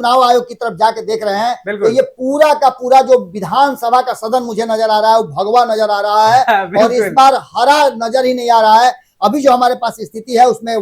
चुनाव आयोग की तरफ जाके देख रहे हैं तो ये पूरा का पूरा जो विधानसभा का सदन मुझे नजर आ रहा है वो भगवा नजर आ रहा है और इस बार हरा नजर ही नहीं आ रहा है। अभी जो हमारे पास स्थिति है उसमें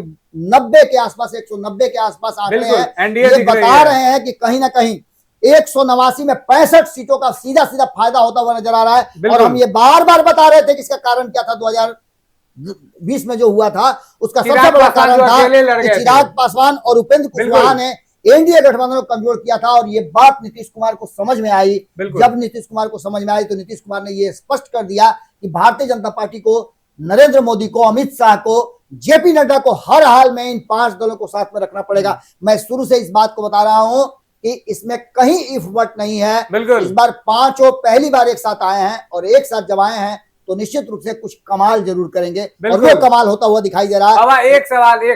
90 के आसपास 190 के आसपास आंकड़े हैं। ये बता रहे हैं कि कहीं ना कहीं 189 में 65 सीटों का सीधा सीधा फायदा होता हुआ नजर आ रहा है। और हम ये बार बार बता रहे थे कि इसका कारण क्या था, 2020 में जो हुआ था उसका सबसे बड़ा कारण था कि चिराग पासवान और उपेंद्र कुशवाहा ने एनडीए गठबंधन को कमजोर किया था। और ये बात नीतीश कुमार को समझ में आई। जब नीतीश कुमार को समझ में आई तो नीतीश कुमार ने ये स्पष्ट कर दिया कि भारतीय जनता पार्टी को, नरेंद्र मोदी को, अमित शाह को, जेपी नड्डा को हर हाल में इन 5 दलों को साथ में रखना पड़ेगा। मैं शुरू से इस बात को बता रहा हूं कि इसमें कहीं इफ बट नहीं है। इस बार 5 पहली बार एक साथ आए हैं और एक साथ जब आए हैं तो निश्चित रूप से कुछ कमाल जरूर करेंगे और वो कमाल होता हुआ दिखाई दे रहा है। बाबा एक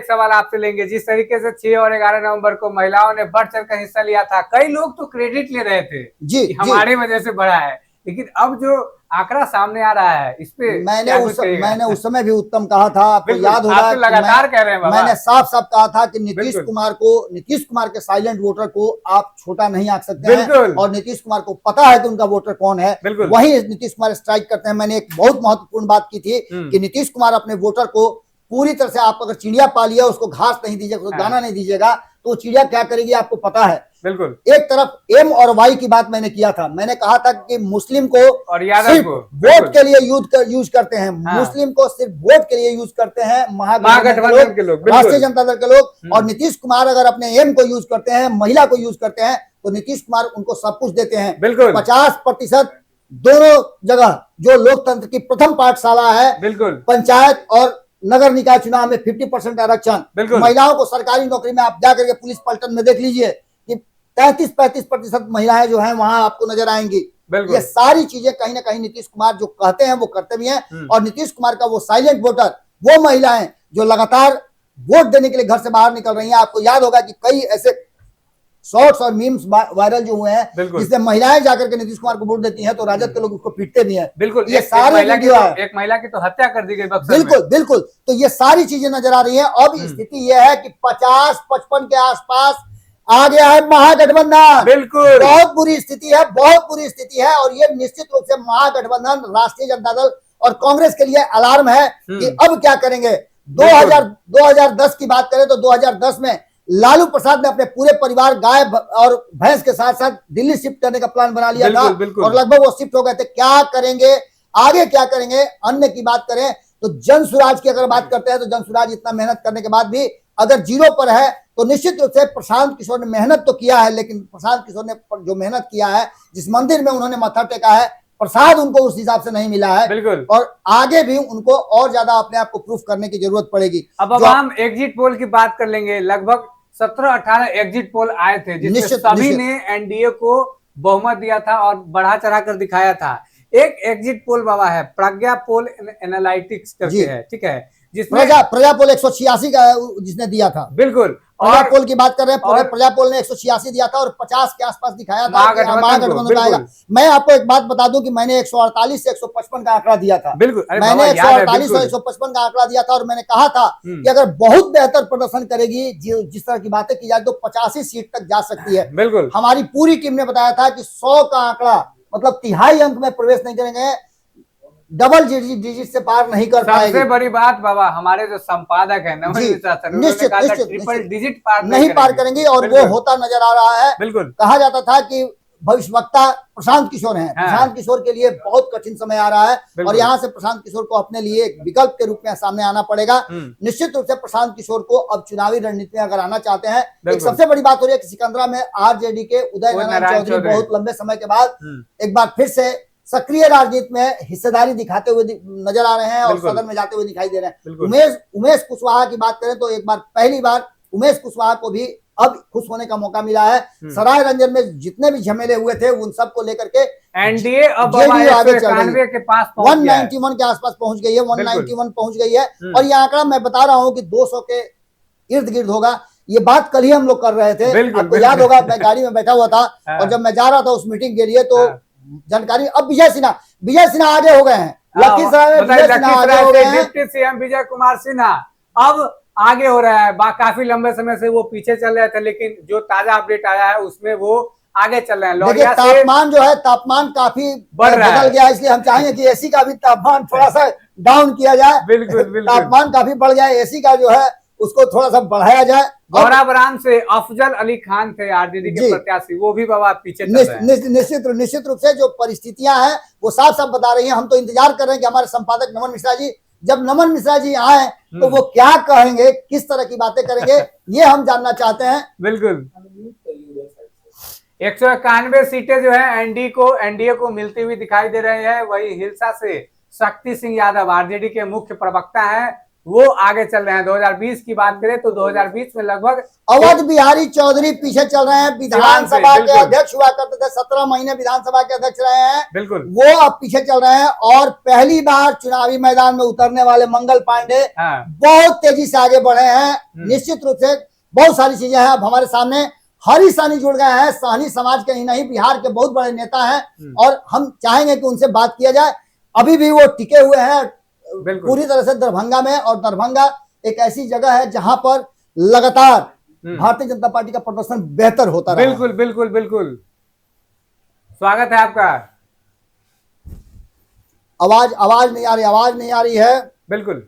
सवाल आपसे लेंगे। जिस तरीके से 6 और 11 नवंबर को महिलाओं ने बढ़ चढ़ कर हिस्सा लिया था, कई लोग तो क्रेडिट ले रहे थे जी हमारे वजह से बढ़ा है, लेकिन अब जो आंकड़ा सामने आ रहा है इस पे मैंने उस समय भी उत्तम कहा था, आपको याद होगा, लगातार कह रहे हैं बाबा। मैंने साफ साफ कहा था कि नीतीश कुमार के साइलेंट वोटर को आप छोटा नहीं आंक सकते हैं और नीतीश कुमार को पता है कि उनका वोटर कौन है, वही नीतीश कुमार स्ट्राइक करते हैं। मैंने एक बहुत महत्वपूर्ण बात की थी कि नीतीश कुमार अपने वोटर को पूरी तरह से, आप अगर चिड़िया पालिए उसको घास नहीं दीजिएगा, उसको दाना नहीं दीजिएगा तो चिड़िया क्या करेगी आपको पता है। एक तरफ एम और वाई की बात मैंने किया था, मैंने कहा था कि मुस्लिम को और सिर्फ वोट के लिए यूज करते हैं, मुस्लिम को सिर्फ वोट के लिए यूज करते हैं महागठबंधन के लोग, राष्ट्रीय जनता दल के लोग। और नीतीश कुमार अगर अपने एम को यूज करते हैं, महिला को यूज करते हैं तो नीतीश कुमार उनको सब कुछ देते हैं। 50% दोनों जगह जो लोकतंत्र की प्रथम पाठशाला है, पंचायत और नगर निकाय चुनाव में 50% आरक्षण, महिलाओं को सरकारी नौकरी में आप जाकर के पुलिस पलटन में देख लीजिए कि 33-35% महिलाएं जो हैं वहां आपको नजर आएंगी। ये सारी चीजें कहीं ना कहीं नीतीश कुमार जो कहते हैं वो करते भी हैं। और नीतीश कुमार का वो साइलेंट वोटर, वो महिलाएं जो लगातार वोट देने के लिए घर से बाहर निकल रही हैं, आपको याद होगा कि कई ऐसे शॉर्ट्स और मीम्स वायरल जो हुए हैं जिससे महिलाएं जाकर के नीतीश कुमार को वोट देती हैं तो राजद के लोग उसको पीटते भी हैं। बिल्कुल, ये सारी वीडियो है, एक महिला की तो हत्या कर दी गई। बिल्कुल तो ये सारी चीजें नजर आ रही है। अब स्थिति यह है कि 50-55 के आसपास आ गया है महागठबंधन। बिल्कुल, बहुत बुरी स्थिति है, बहुत बुरी स्थिति है। और ये निश्चित रूप से महागठबंधन, राष्ट्रीय जनता दल और कांग्रेस के लिए अलार्म है कि अब क्या करेंगे। 2010 की बात करें तो 2010 में लालू प्रसाद ने अपने पूरे परिवार गाय और भैंस के साथ साथ दिल्ली शिफ्ट करने का प्लान बना लिया था और लगभग वो शिफ्ट हो गए थे। क्या करेंगे आगे, क्या करेंगे। अन्य की बात करें तो जन सुराज की अगर बात करते हैं तो जन सुराज इतना मेहनत करने के बाद भी अगर जीरो पर है तो निश्चित रूप से प्रशांत किशोर ने मेहनत तो किया है, लेकिन प्रशांत किशोर ने जो मेहनत किया है, जिस मंदिर में उन्होंने माथा टेका है, प्रसाद उनको उस हिसाब से नहीं मिला है और आगे भी उनको और ज्यादा अपने आप को प्रूफ करने की जरूरत पड़ेगी। अब हम एग्जिट पोल की बात कर लेंगे। लगभग 17-18 एग्जिट पोल आए थे जिसमें सभी ने एनडीए को बहुमत दिया था और बढ़ा चढ़ा कर दिखाया था। एक एग्जिट पोल बाबा है, प्रज्ञा पोल एनालिटिक्स करके है, ठीक है, जिसमें प्रजा पोल 186 का जिसने दिया था। बिल्कुल, प्रजा पोल की बात कर रहे हैं, प्रजा पोल ने 186 दिया था और 50 के आसपास दिखाया था महागठबंधन आएगा। मैं आपको एक बात बता दूं कि मैंने 148 से 155 का आंकड़ा दिया था। बिल्कुल, मैंने 148 से 155 का आंकड़ा दिया था और मैंने कहा था कि अगर बहुत बेहतर प्रदर्शन करेगी, जिस तरह की बातें की जाए तो 85 सीट तक जा सकती है। बिल्कुल, हमारी पूरी टीम ने बताया था कि 100 का आंकड़ा मतलब तिहाई अंक में प्रवेश नहीं करेंगे, डबल डिजिट से पार नहीं कर पाएंगे। सबसे बड़ी बात बाबा, हमारे जो संपादक है निश्चित ट्रिपल डिजिट पार नहीं पार करेंगे और वो होता नजर आ रहा है। बिल्कुल, कहा जाता था कि भविष्यवक्ता प्रशांत किशोर हैं। प्रशांत किशोर के लिए बहुत कठिन समय आ रहा है और यहाँ से प्रशांत किशोर को अपने लिए एक विकल्प के रूप में सामने आना पड़ेगा। निश्चित रूप से प्रशांत किशोर को अब चुनावी रणनीति में अगर आना चाहते हैं, एक सबसे बड़ी बात हो रही है कि सिकंदरा में आरजेडी के उदय नारायण चौधरी बहुत लंबे समय के बाद एक बार फिर से सक्रिय राजनीति में हिस्सेदारी दिखाते हुए नजर आ रहे हैं और सदन में जाते हुए दिखाई दे रहे हैं। उमेश कुशवाहा की बात करें तो एक बार पहली बार उमेश कुशवाहा को भी अब खुश होने का मौका मिला है। सराय रंजन में जितने भी झमेले हुए थे उन सब को लेकर के एनडीए अब आगे चल रही है के पास 191 के आसपास पहुंच गई है, 191 पहुंच गई है। और ये आंकड़ा मैं बता रहा हूं कि 200 के इर्द गिर्द होगा। ये बात कल ही हम लोग कर रहे थे, आपको याद होगा, मैं गाड़ी में बैठा हुआ था और जब मैं जा रहा था उस मीटिंग के लिए तो जानकारी, अब विजय सिन्हा आगे हो गए हैं। लखीसराय में विजय सिन्हा आगे हो गए हैं। डिप्टी सीएम विजय कुमार सिन्हा अब आगे हो रहा है। काफी लंबे समय से वो पीछे चल रहे थे, लेकिन जो ताजा अपडेट आया है उसमें वो आगे चल रहे हैं। देखिए तापमान जो है, तापमान काफी बदल गया, इसलिए हम चाहेंगे कि एसी का भी तापमान थोड़ा सा डाउन किया जाए। बिल्कुल तापमान काफी बढ़ गया है, एसी का जो है उसको थोड़ा सा बढ़ाया जाए। गौरा बराम से अफजल अली खान थे आरजेडी के प्रत्याशी, वो भी बाबा पीछे चल रहे हैं। निश्चित रूप से जो परिस्थितियां हैं वो साफ साफ बता रही हैं। हम तो इंतजार कर रहे हैं कि हमारे संपादक नमन मिश्रा जी, जब नमन मिश्रा जी आए तो वो क्या कहेंगे, किस तरह की बातें करेंगे, ये हम जानना चाहते हैं। बिल्कुल 191 सीटें जो है एनडीए को मिलती हुई दिखाई दे रही है। वही हिलसा से शक्ति सिंह यादव आरजेडी के मुख्य प्रवक्ता हैं, वो आगे चल रहे हैं। 2020 की बात करें तो 2020 में लगभग अवध बिहारी चौधरी पीछे चल रहे हैं। विधानसभा के अध्यक्ष हुआ करते थे, 17 महीने विधानसभा के अध्यक्ष रहे हैं, बिल्कुल वो अब पीछे चल रहे हैं। और पहली बार चुनावी मैदान में उतरने वाले मंगल पांडे बहुत तेजी से आगे बढ़े हैं। निश्चित रूप से बहुत सारी चीजें हैं अब हमारे सामने। हरी सहनी जुड़ गए हैं, सहनी समाज के ही नहीं, बिहार के बहुत बड़े नेता हैं और हम चाहेंगे कि उनसे बात किया जाए। अभी भी वो टिके हुए हैं पूरी तरह से दरभंगा में, और दरभंगा एक ऐसी जगह है जहां पर लगातार भारतीय जनता पार्टी का प्रदर्शन बेहतर होता रहा। बिल्कुल बिल्कुल बिल्कुल, स्वागत है आपका। आवाज नहीं आ रही है। बिल्कुल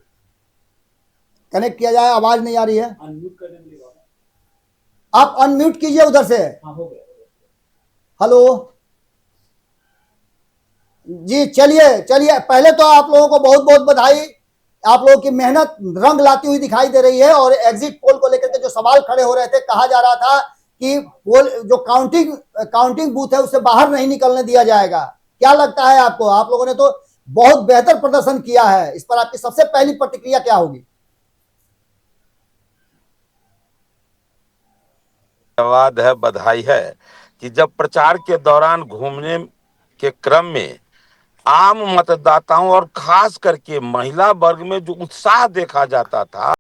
कनेक्ट किया जाए, आवाज नहीं आ रही है। आप अनम्यूट कीजिए उधर से। हेलो जी, चलिए पहले तो आप लोगों को बहुत बहुत बधाई। आप लोगों की मेहनत रंग लाती हुई दिखाई दे रही है। और एग्जिट पोल को लेकर के जो सवाल खड़े हो रहे थे, कहा जा रहा था कि पोल जो काउंटिंग बूथ है उससे बाहर नहीं निकलने दिया जाएगा। क्या लगता है आपको? आप लोगों ने तो बहुत बेहतर प्रदर्शन किया है, इस पर आपकी सबसे पहली प्रतिक्रिया क्या होगी? धन्यवाद है, बधाई है कि जब प्रचार के दौरान घूमने के क्रम में आम मतदाताओं और खास करके महिला वर्ग में जो उत्साह देखा जाता था,